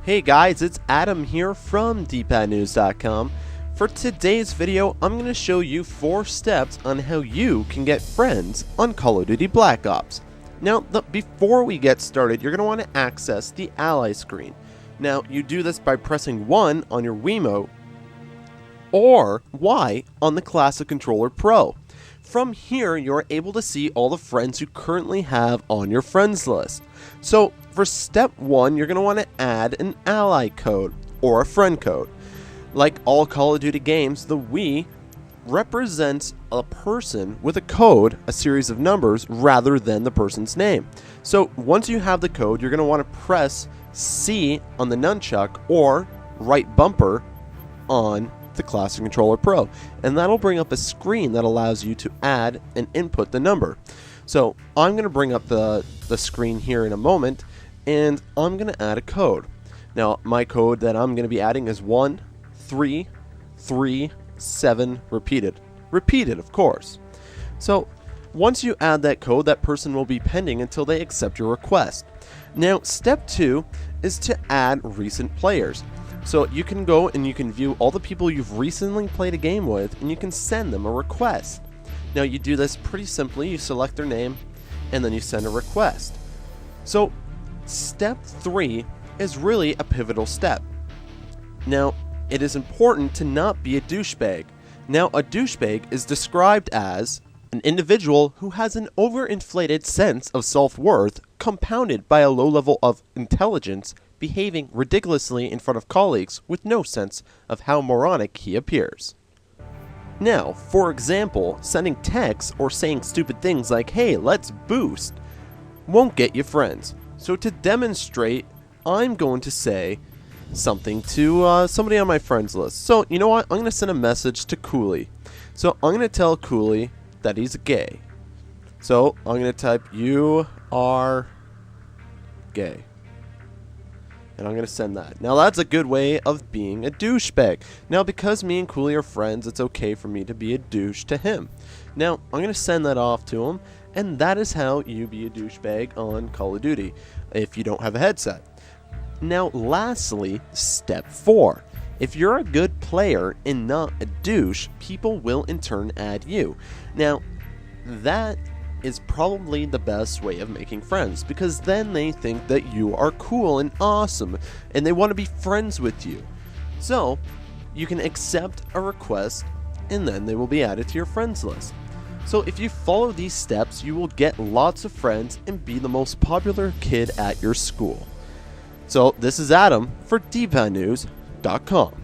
Hey guys, it's Adam here from Dpadnews.com. For today's video, I'm going to show you 4 steps on how you can get friends on Call of Duty Black Ops. Now, before we get started, you're going to want to access the ally screen. Now, you do this by pressing 1 on your Wiimote or Y on the Classic Controller Pro. From here, you're able to see all the friends you currently have on your friends list. So, for step 1, you're going to want to add an ally code or a friend code. Like all Call of Duty games, the W represents a person with a code, a series of numbers, rather than the person's name. So, once you have the code, you're going to want to press C on the nunchuck or right bumper on the Classic Controller Pro, and that'll bring up a screen that allows you to add and input the number. So I'm going to bring up the screen here in a moment, and I'm going to add a code. Now my code that I'm going to be adding is 1337 repeated of course. So once you add that code, that person will be pending until they accept your request. Now step 2 is to add recent players. So you can go and you can view all the people you've recently played a game with, and you can send them a request. Now you do this pretty simply. You select their name and then you send a request. So step 3 is really a pivotal step. Now it is important to not be a douchebag. Now a douchebag is described as an individual who has an overinflated sense of self-worth compounded by a low level of intelligence, behaving ridiculously in front of colleagues with no sense of how moronic he appears. Now, for example, sending texts or saying stupid things like, "Hey, let's boost," won't get you friends. So to demonstrate, I'm going to say something to somebody on my friends list. So, you know what? I'm going to send a message to Cooley. So I'm going to tell Cooley that he's gay. So I'm going to type, "You are gay." And I'm going to send that. Now that's a good way of being a douchebag. Now because me and Cooley are friends, it's okay for me to be a douche to him. Now I'm going to send that off to him, and that is how you be a douchebag on Call of Duty if you don't have a headset. Now lastly, step 4. If you're a good player and not a douche, people will in turn add you. Now that is probably the best way of making friends, because then they think that you are cool and awesome and they want to be friends with you. So you can accept a request and then they will be added to your friends list. So if you follow these steps, you will get lots of friends and be the most popular kid at your school. So this is Adam for Dpadnews.com.